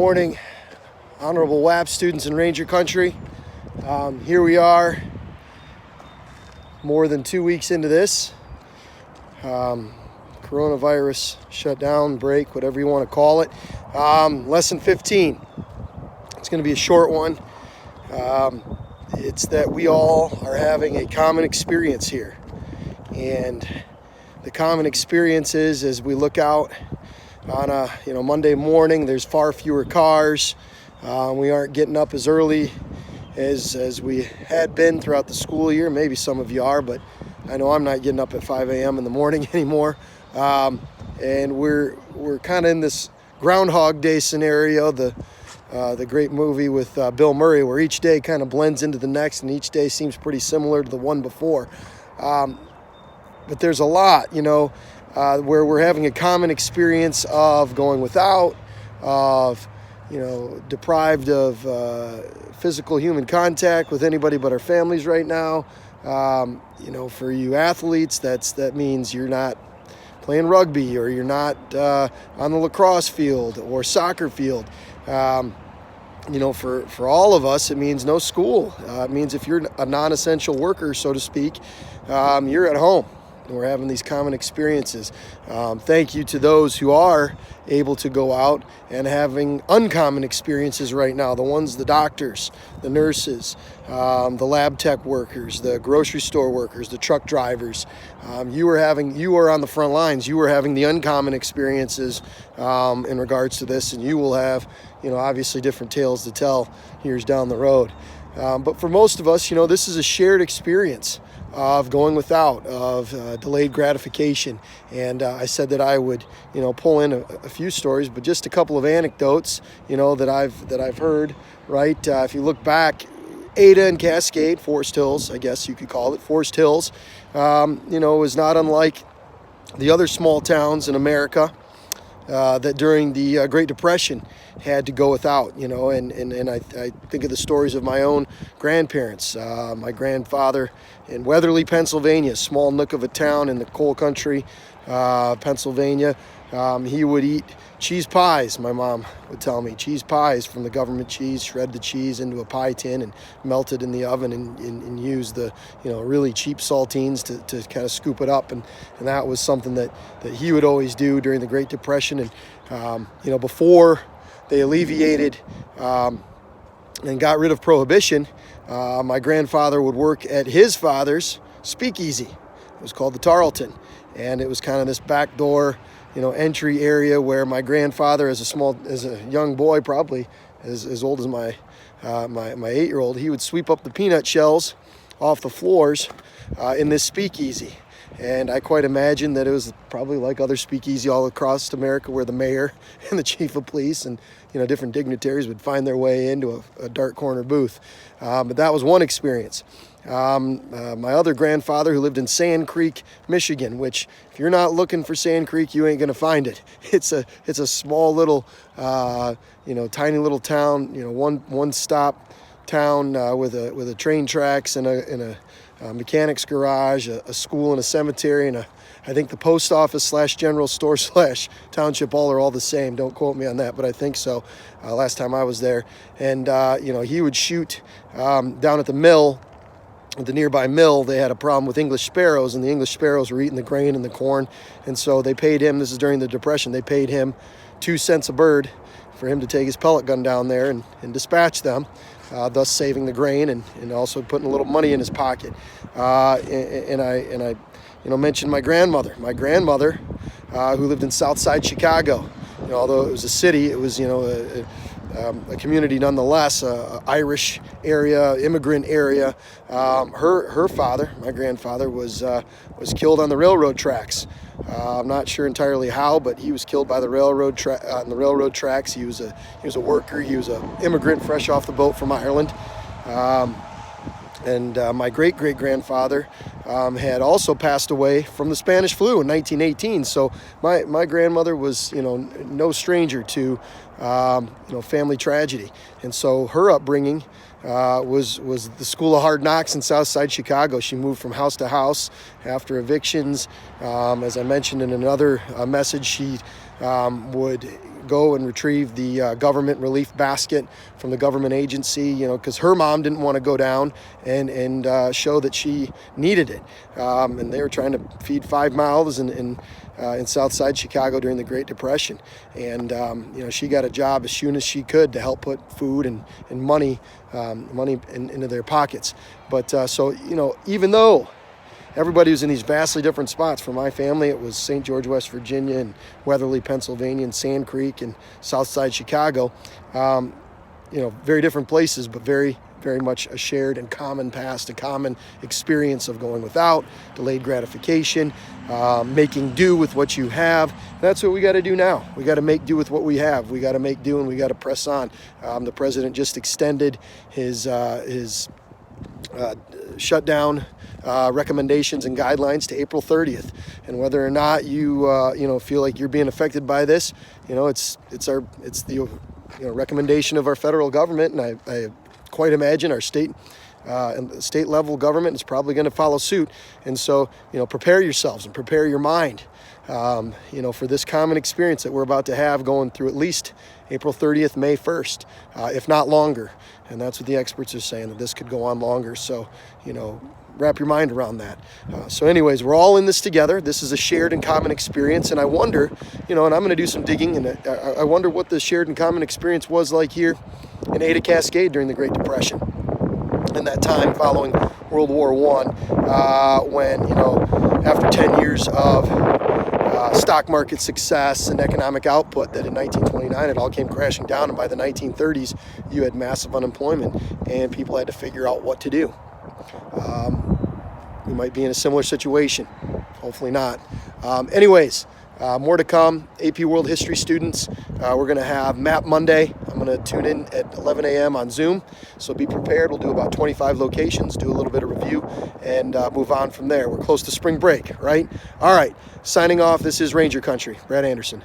Morning, honorable WAP students in Ranger Country. Here we are, more than 2 weeks into this. Coronavirus shutdown, break, whatever you want to call it. Lesson 15. It's going to be a short one. It's that we all are having a common experience here. And the common experience is, as we look out on a Monday morning, there's far fewer cars. We aren't getting up as early as we had been throughout the school year. Maybe some of you are, but I know I'm not getting up at 5 a.m. in the morning anymore. And we're kind of in this Groundhog Day scenario, the great movie with Bill Murray, where each day kind of blends into the next, and each day seems pretty similar to the one before. But there's a lot, where we're having a common experience of going without, of deprived of physical human contact with anybody but our families right now. For you athletes, that means you're not playing rugby, or you're not on the lacrosse field or soccer field. For all of us, it means no school. It means if you're a non-essential worker, so to speak, you're at home. And we're having these common experiences. Thank you to those who are able to go out and having uncommon experiences right now. The doctors, the nurses, the lab tech workers, the grocery store workers, the truck drivers. You are on the front lines. You are having the uncommon experiences in regards to this, and you will have, obviously different tales to tell years down the road. But for most of us, this is a shared experience of going without, of delayed gratification. And I said that I would, pull in a few stories, but just a couple of anecdotes, that I've heard, right? If you look back, Ada and Cascade, Forest Hills, I guess you could call it, Forest Hills, is not unlike the other small towns in America that during the Great Depression had to go without, and I think of the stories of my own grandparents. My grandfather in Weatherly, Pennsylvania, a small nook of a town in the coal country, Pennsylvania. He would eat cheese pies, my mom would tell me, cheese pies from the government cheese, shred the cheese into a pie tin and melt it in the oven and use the, really cheap saltines to kind of scoop it up. And that was something that he would always do during the Great Depression. And, before they alleviated and got rid of prohibition, my grandfather would work at his father's speakeasy. It was called the Tarleton. And it was kind of this backdoor, entry area where my grandfather, as a young boy, probably as old as my 8-year-old, he would sweep up the peanut shells off the floors in this speakeasy. And I quite imagine that it was probably like other speakeasy all across America, where the mayor and the chief of police and different dignitaries would find their way into a dark corner booth. But that was one experience. My other grandfather, who lived in Sand Creek, Michigan, which if you're not looking for Sand Creek, you ain't gonna find it. It's a small little, tiny little town, one stop town with a train tracks and a mechanic's garage, a school and a cemetery, and I think the post office / general store / township all are all the same. Don't quote me on that, but I think so. Last time I was there, and he would shoot down at the mill. At the nearby mill, they had a problem with English sparrows, and the English sparrows were eating the grain and the corn, and so they paid him, this is during the Depression, they paid him 2 cents a bird for him to take his pellet gun down there and dispatch them, thus saving the grain and also putting a little money in his pocket. And I mentioned my grandmother. My grandmother, who lived in Southside Chicago. Although it was a city, it was a community nonetheless, Irish area, immigrant area. Her father, my grandfather, was killed on the railroad tracks. I'm not sure entirely how, but he was killed by the railroad on the railroad tracks. He was a worker. He was an immigrant fresh off the boat from Ireland. And my great-great-grandfather had also passed away from the Spanish flu in 1918. So my grandmother was, no stranger to, family tragedy. And so her upbringing was the school of hard knocks in Southside Chicago. She moved from house to house after evictions. As I mentioned in another message, she would go and retrieve the government relief basket from the government agency, you know, because her mom didn't want to go down and show that she needed it. And they were trying to feed 5 mouths in Southside Chicago during the Great Depression. And, you know, she got a job as soon as she could to help put food and money into their pockets. But so, you know, even though everybody was in these vastly different spots. For my family, it was St. George, West Virginia, and Weatherly, Pennsylvania, and Sand Creek, and Southside Chicago. You know, very different places, but very, very much a shared and common past, a common experience of going without, delayed gratification, making do with what you have. That's what we got to do now. We got to make do with what we have. We got to make do, and we got to press on. The president just extended his shutdown recommendations and guidelines to April 30th, and whether or not you you know, feel like you're being affected by this, you know, it's the recommendation of our federal government, and I quite imagine our state and state level government is probably going to follow suit. And so, you know, prepare yourselves and prepare your mind, you know, for this common experience that we're about to have going through at least April 30th, May 1st, if not longer. And that's what the experts are saying, that this could go on longer. So, you know, wrap your mind around that. So anyways, we're all in this together. This is a shared and common experience. And I wonder, you know, and I'm going to do some digging, and I wonder what the shared and common experience was like here in Ada, Cascade during the Great Depression, in that time following World War I, when, you know, after 10 years of stock market success and economic output, that in 1929 it all came crashing down, and by the 1930s you had massive unemployment and people had to figure out what to do. We might be in a similar situation. Hopefully not. Anyways, more to come. AP World History students, we're going to have Map Monday. I'm going to tune in at 11 a.m. on Zoom, so be prepared. We'll do about 25 locations, do a little bit of review, and move on from there. We're close to spring break, right? All right, signing off. This is Ranger Country. Brad Anderson.